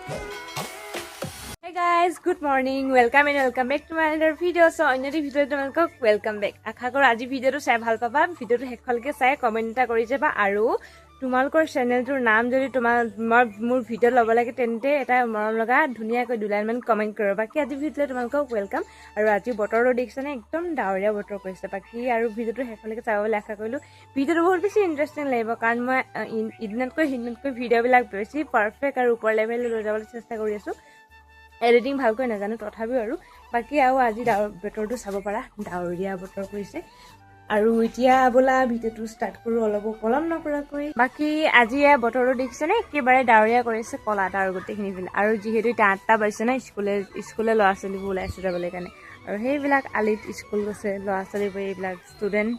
Hey guys, good morning. Welcome back to my another video. So, another video to welcome back. আশা কৰো আজি ভিডিওটো চাই ভাল পাবা। ভিডিওটো শেষলৈকে চাই কমেন্ট এটা কৰি যাবা আৰু তোমালোকৰ চেনেলটোৰ নাম যদি মোৰ ভিডিও ল'ব লাগে তেন্তে এটা মৰম লগা ধুনীয়াকৈ দুলাইনমান কমেন্ট কৰিবা। বাকি আজি ভিডিওটো তোমালোকক ওয়েলকাম আৰু আজি বতৰটো দেখিছানে একদম ডাৱৰীয়া বতৰ কৰিছে। বাকি আৰু ভিডিওটো শেষলৈকে চাবলৈ আশা কৰিলো। ভিডিওটো বহুত বেছি ইন্টাৰেষ্টিং লাগিব কাৰণ মই ইদিনতকৈ ভিডিওবিলাক বেছি পাৰফেক্ট আৰু ওপৰ লেভেললৈ লৈ যাবলৈ চেষ্টা কৰি আছো। এডিটিং ভালকৈ নাজানো তথাপিও আৰু বাকি আৰু আজি বতৰটো চাব পাৰা ডাৱৰীয়া বতৰ কৰিছে আৰু এতিয়া বলা ভিডিওটো ষ্টাৰ্ট কৰো অলপ পলম নকৰাকৈ। বাকি আজি বতৰটো দেখিছেনে একেবাৰে ডাৱৰীয়া কৰিছে কলা তাৰ গোটেইখিনি আৰু যিহেতু এতিয়া 8টা বাজিছে না স্কুলে ল'ৰা ছোৱালীবোৰ ওলাইছে যাবলৈ কাৰণে আৰু সেইবিলাক আলিত স্কুল গৈছে ল'ৰা ছোৱালীবোৰ এইবিলাক ষ্টুডেণ্ট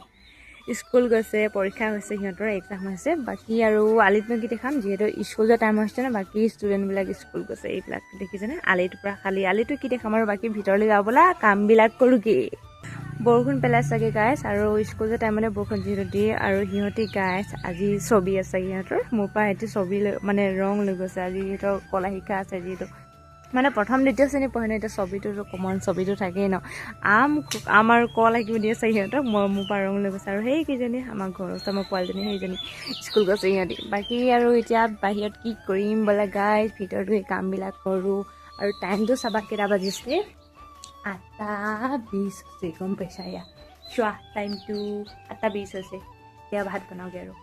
স্কুল গৈছে পৰীক্ষা হৈছে সিহঁতৰ এক্সাম হৈছে বাকি আৰু আলিত মই কি দেখাম যিহেতু স্কুল যোৱা টাইম হৈছে না বাকি ষ্টুডেণ্টবিলাক স্কুল গৈছে এইবিলাক দেখিছেনে আলিটো পুৰা খালী আলিটো কি দেখাম আৰু বাকি ভিতৰলৈ যাওঁ ব'লা কামবিলাক কৰোঁগৈ। বৰষুণ পেলাই চাগে গাইছ আৰু স্কুল যোৱা টাইমতে বৰষুণ যিহেতু দিয়ে আৰু সিহঁতি গাইছ আজি ছবি আছে সিহঁতৰ মোৰ পৰা সিহঁতি ছবি মানে ৰং লৈ গৈছে আজি সিহঁতৰ কলা শিক্ষা আছে যিহেতু মানে প্ৰথম দ্বিতীয় শ্ৰেণী পঢ়ে ন এতিয়া ছবিটোতো কমন ছবিটো থাকেই ন আম আৰু কল আঁকিব দিয়ে আছে সিহঁতক মই মোৰ পৰা ৰং লৈ গৈছে আৰু সেইকেইজনী আমাৰ ঘৰৰ ওচৰৰ মোৰ পোৱালীজনী সেইজনী স্কুল গৈছে সিহঁতি বাকী আৰু এতিয়া বাহিৰত কি কৰিম বোলে গাইজ ভিতৰতো এই কামবিলাক কৰোঁ আৰু টাইমটো চাবা কেইটা বাজিছে 8:20 হৈছে গম পাইছা ইয়া চোৱা টাইমটো 8:20 হৈছে এতিয়া ভাত বনাওঁগৈ আৰু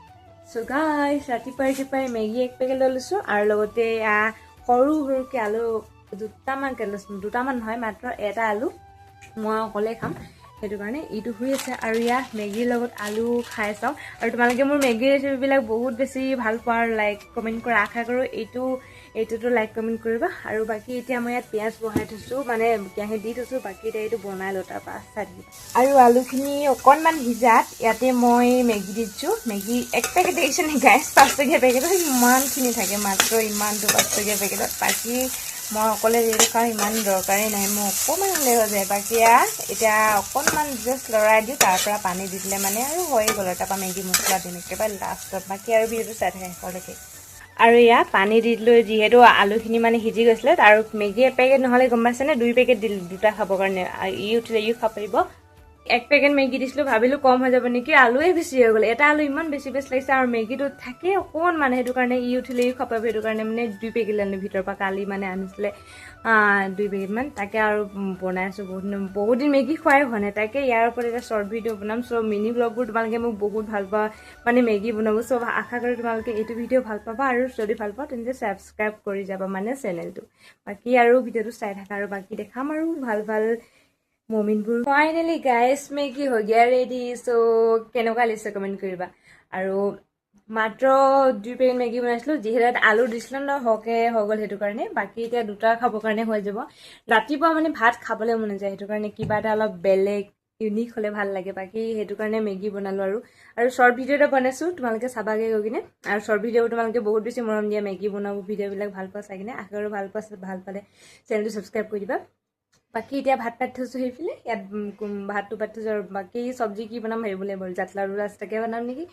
চ' গাইজ ৰাতিপুৱাই মেগী এক পেকেট লৈ লৈছোঁ আৰু লগতে সৰু সৰুকৈ আলু দুটামান নহয় মাত্ৰ এটা আলু মই অকলে খাম সেইটো কাৰণে ইটো শুই আছে আৰু ইয়াত মেগীৰ লগত আলু খাই চাওঁ আৰু তোমালোকে মোৰ মেগী ৰেচিপিবিলাক বহুত বেছি ভাল পোৱা আৰু লাইক কমেণ্ট কৰা আশা কৰোঁ এইটোতো লাইক কমেণ্ট কৰিবা আৰু বাকী এতিয়া মই ইয়াত পিঁয়াজ বহাই থৈছোঁ মানে কেৰাহীত দি থৈছোঁ বাকী এতিয়া এইটো বনাই লওঁ তাৰপৰা চাই দিবা আৰু আলুখিনি অকণমান সিজাত ইয়াতে মই মেগী দি দিছোঁ মেগী এক পেকেট দেখিছে নে গাইছ 5 টকীয়া পেকেটত ইমানখিনি থাকে মাত্ৰ ইমানটো 5 টকীয়া পেকেটত বাকী মই অকলে যিহেতু খাওঁ ইমান দৰকাৰী নাই মই অকণমান হ'লে হৈ যায় বাকী এতিয়া অকণমান জাষ্ট লৰাই দিওঁ তাৰপৰা পানী দি দিলে মানে আৰু হৈ গ'ল তাৰপৰা মেগী মছলা দিম একেবাৰে লাষ্টত বাকী আৰু ভিডিঅ'টো চাই থাকে শেষলৈকে আৰু পানী দি দিলোঁ যিহেতু আলুখিনি মানে সিজি গৈছিলে আৰু মেগী এপেকেট নহ'লে গম পাইছেনে 2 পেকেট দিলোঁ দুটা খাবৰ কাৰণে উঠিলে খাব পাৰিব এক পেকেট মেগী দিছিলোঁ ভাবিলোঁ কম হৈ যাব নেকি আলুৱে বেছি হৈ গ'ল এটা আলু ইমান বেছি লাগিছে আৰু মেগীটো থাকে অকণমান সেইটো কাৰণে উঠিলে খাব পাৰিব সেইটো কাৰণে মানে 2 পেকেট আনিলোঁ ভিতৰৰ পৰা কালি মানে আনিছিলে 2 পেকেটমান তাকে আৰু বনাই আছোঁ বহুত দিন মেগী খোৱাই হোৱা নাই তাকে ইয়াৰ ওপৰত এটা শ্বৰ্ট ভিডিঅ' বনাম চ' মিনি ব্লগবোৰ তোমালোকে মোক বহুত ভাল পোৱা মানে মেগী বনাব চ' আশা কৰোঁ তোমালোকে এইটো ভিডিঅ' ভাল পাবা আৰু যদি ভাল পোৱা তেন্তে ছাবস্ক্ৰাইব কৰি যাবা মানে চেনেলটো বাকী আৰু ভিডিঅ'টো চাই থাকা আৰু বাকী দেখাম আৰু ভাল মমিনবোৰ ফাইনেলি গাইছ মেগী হৈ গয়া ৰেডি চ' কেনেকুৱা লাগিছে কমেণ্ট কৰিবা আৰু মাত্ৰ 2 পেকেট মেগী বনাইছিলোঁ যিহেতু আলু দিছিলোঁ ন সৰহকৈ হৈ গ'ল সেইটো কাৰণে বাকী এতিয়া দুটা খাবৰ কাৰণে হৈ যাব ৰাতিপুৱা মানে ভাত খাবলৈ মন নাযায় সেইটো কাৰণে কিবা এটা অলপ বেলেগ ইউনিক হ'লে ভাল লাগে বাকী সেইটো কাৰণে মেগী বনালোঁ আৰু শ্বৰ্ট ভিডিঅ' এটা বনাইছোঁ তোমালোকে চাবাগৈ গৈ কিনে আৰু শ্বৰ্ট ভিডিঅ' তোমালোকে বহুত বেছি মৰম দিয়া মেগী বনাব ভিডিঅ'বিলাক ভাল পোৱা চাই কিনে আশা কৰোঁ ভাল পালে চেনেলটো ছাবস্ক্ৰাইব কৰি দিবা বাকী এতিয়া ভাত পাতি থৈছোঁ সেইফালে ইয়াত ভাতটো পাতি থৈছোঁ আৰু বাকী চব্জি কি বনাম ভাবিবলৈ বাৰু জাতলাৰু ৰাস্তাকে বনাম নেকি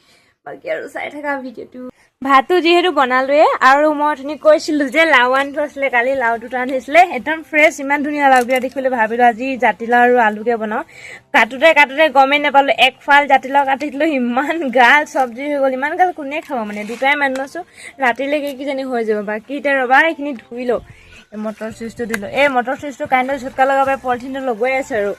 বাকী আৰু চাই থাকা ভিডিঅ'টো ভাতটো যিহেতু বনালোৱে আৰু মই অথনি কৈছিলোঁ যে লাও আনি থৈছিলে কালি লাও দুটা আনিছিলে একদম ফ্ৰেছ ইমান ধুনীয়া লাওকেইটা দেখিবলৈ ভাবিলোঁ আজি জাতিলাও আৰু আলুকে বনাওঁ কাটোতে গমেই নাপালোঁ একফাল জাতিলাও কাটি দিলোঁ ইমান গাল চব্জি হৈ গ'ল ইমান গাল কোনে খাব মানে দুটাই মানুহ আছোঁ ৰাতিলৈকে কিজানি হৈ যাব বাকী এতিয়া ৰবা এইখিনি ধুই লওঁ মটৰ চুইচটো দিলোঁ মটৰ চুইচটো কাৰেণ্টৰ ঝটকা লগাব পলিথিনটো লগাই আছে আৰু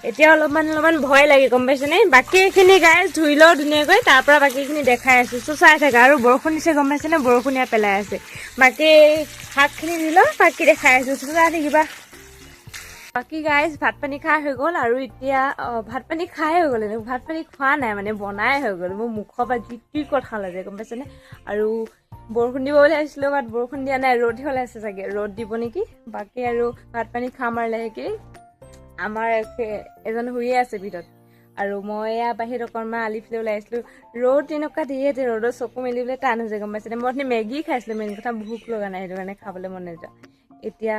এতিয়া অলপমান ভয় লাগে গম পাইছেনে বাকী এইখিনি গাইজ ধুই লওঁ ধুনীয়াকৈ তাৰপৰা বাকীখিনি দেখাই আছোঁ চ' চাই থাকা আৰু বৰষুণ দিছে গম পাইছেনে বৰষুণ ইয়াত পেলাই আছে বাকী শাকখিনি দি লওঁ বাকী দেখাই আছোঁ চ' চাই থাকিবা বাকী গাইজ ভাত পানী খাই হৈ গ'ল আৰু এতিয়া ভাত পানী খাই হৈ গ'ল ভাত পানী খোৱা নাই মানে বনাই হৈ গ'ল মোৰ মুখৰ পৰা যি কথা লাগে গম পাইছেনে আৰু বৰষুণ দিব বুলি ভাবিছিলোঁ বাট বৰষুণ দিয়া নাই ৰ'দহে ওলাইছে চাগে ৰ'দ দিব নেকি বাকী আৰু ভাত পানী খাম আৰু লাহেকৈ আমাৰ এজন শুইয়ে আছে ভিতৰত আৰু মই বাহিৰত অকণমান আলিফালে ওলাই আহিছিলোঁ ৰ'দ এনেকুৱা দিয়ে যে ৰ'দত চকু মেলিবলৈ টান হৈছে গম পাইছেনে মই মেগী খাইছিলোঁ মেইন কথা ভোক লগা নাই সেইটো কাৰণে খাবলৈ মন নাযায় এতিয়া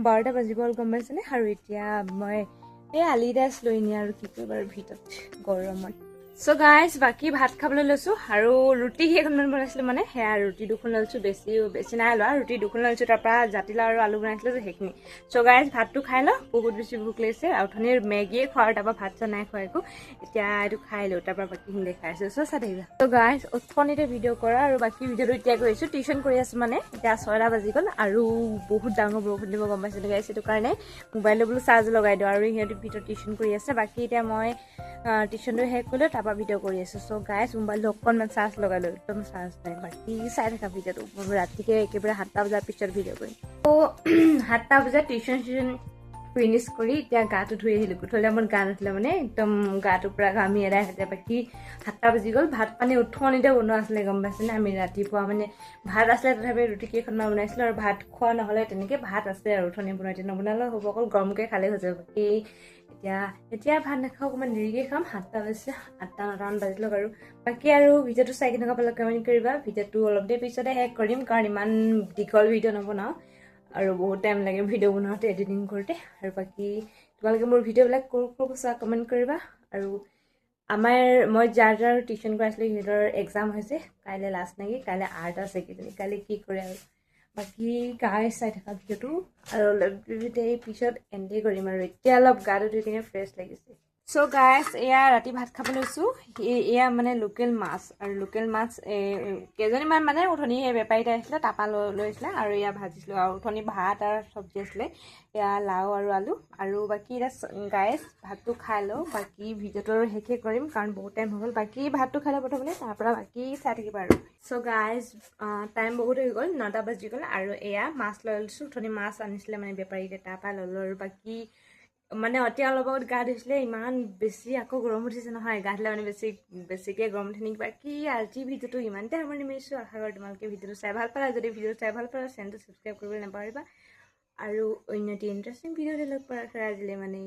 12টা বাজিব হ'ল গম পাইছেনে আৰু এতিয়া মই আলিতে আছিলোঁ এনেই আৰু কি কৰিম আৰু ভিতৰত গৰমত সো গাইজ বাকী ভাত খাবলৈ লৈছোঁ আৰু ৰুটি কেইখনমান বনাইছিলোঁ মানে সেয়া ৰুটি দুখন লৈছোঁ বেছি নাই লোৱা ৰুটি দুখন লৈছোঁ তাৰপৰা জাতিলাও আৰু আলু বনাইছিলোঁ যে সেইখিনি চ' গাইজ ভাতটো খাই লওঁ বহুত বেছি ভোক লাগিছে আৰু অথনিৰ মেগীয়ে খোৱা আৰু তাৰপৰা ভাত চাত নাই খোৱা একো এতিয়া এইটো খাই লওঁ তাৰপৰা বাকীখিনি দেখাই আছোঁ চ' চাই থাকিবা চ' গাইজ অথনিতে ভিডিঅ' কৰা আৰু বাকী ভিডিঅ'টো এতিয়া কৰিছোঁ টিউশ্যন কৰি আছোঁ মানে এতিয়া 6টা বাজি গ'ল আৰু বহুত ডাঙৰ বৰষুণ দিব গম পাইছিলোঁ গাইজ সেইটো কাৰণে মোবাইলটো বোলো চাৰ্জ লগাই দিওঁ আৰু সিহঁতি ভিডিঅ' টিউশ্যন কৰি আছে বাকী এতিয়া মই টিউশ্যনটো শেষ কৰিলোঁ তাৰপৰা ভিডিঅ' কৰি আছোঁ চ' গাইজ মোবাইলটো অকণমান চাৰ্জ লগাই লৈ একদম চাৰ্জ নাই বাকী চাই থকা ভিডিঅ'টো ৰাতিকে একেবাৰে 7টা বজাৰ পিছত ভিডিঅ' কৰিম ত' 7টা বজাত টিউশ্যন ফিনিছ কৰি এতিয়া গাটো ধুই আহিলোঁ গধূলি মোৰ গা নুঠিলে মানে একদম গাটো পূৰা ঘামি এৰাই হৈছে বাকী 7টা বাজি গ'ল ভাত পানী উঠনিতে বনোৱা আছিলে গম পাইছেনে আমি ৰাতিপুৱা মানে ভাত আছিলে তথাপি ৰুটি কেইখনমান বনাইছিলোঁ আৰু ভাত খোৱা নহ'লে তেনেকৈ ভাত আছে আৰু উঠনি বনাই নবনালেও হ'ব অকল গৰমকৈ খালে হৈ যাব বাকী এতিয়া ভাত নাখাওঁ অকণমান দেৰিকৈ খাম 7টা বাজিছে 8টা 9টামান বাজিলক আৰু বাকী আৰু ভিডিঅ'টো চাই কেনেকুৱা পালে কমেণ্ট কৰিবা ভিডিঅ'টো অলপ দেৰি পিছতে শেষ কৰিম কাৰণ ইমান দীঘল ভিডিঅ' নবনাওঁ আৰু বহুত টাইম লাগে ভিডিঅ' বনাওঁতে এডিটিং কৰোঁতে আৰু বাকী তোমালোকে মোৰ ভিডিঅ'বিলাক ক'ৰ চোৱা কমেণ্ট কৰিবা আৰু মই যাৰ টিউশ্যন কৰাইছিলোঁ সিহঁতৰ এক্সাম হৈছে কাইলৈ লাষ্ট নেকি কাইলৈ আৰ্ট আছে কিজানি কাইলৈ কি কৰে আৰু বাকী গাই চাই থকা ভিডিঅ'টো আৰু অলপ দেৰি পিছত এণ্ড কৰিম আৰু এতিয়া অলপ গাটো ধুই কিনে ফ্ৰেছ লাগিছে চ' গাইজ এয়া ৰাতি ভাত খাব লৈছোঁ এয়া মানে লোকেল মাছ আৰু লোকেল মাছ কেইজনীমান মানে উঠনি সেই বেপাৰীটা আহিছিলে তাৰপৰা লৈছিলে আৰু এয়া ভাজিছিলোঁ আৰু উঠনি ভাত আৰু চব্জি আছিলে এয়া লাও আৰু আলু আৰু বাকী এতিয়া গাইজ ভাতটো খাই লওঁ বাকী ভিডিঅ'টো আৰু শেষে কৰিম কাৰণ বহুত টাইম হৈ গ'ল বাকী ভাতটো খাই লওঁ প্ৰথমতে তাৰপৰা বাকী চাই থাকিবা আৰু চ' গাইজ টাইম বহুত হৈ গ'ল 9টা বাজি গ'ল আৰু এয়া মাছ লৈ লৈছোঁ উঠনি মাছ আনিছিলে মানে বেপাৰীতে তাৰপৰা ল'লোঁ আৰু বাকী মানে এতিয়া অলপ আগত গা ধুইছিলে ইমান বেছি আকৌ গৰম উঠিছে নহয় গা ধুলে মানে বেছিকৈ গৰম উঠে নেকি বাকী আজি ভিডিঅ'টো ইমানতে সামৰণি মাৰিছোঁ আশা কৰোঁ তোমালোকে ভিডিঅ'টো চাই ভাল পালা যদি ভিডিঅ'টো চাই ভাল পালা চেনেলটো ছাবস্ক্ৰাইব কৰিবলৈ নাপাহৰিবা আৰু অন্য এটি ইণ্টাৰেষ্টিং ভিডিঅ'তে লগ পোৱাৰ আশা আজিলৈ মানে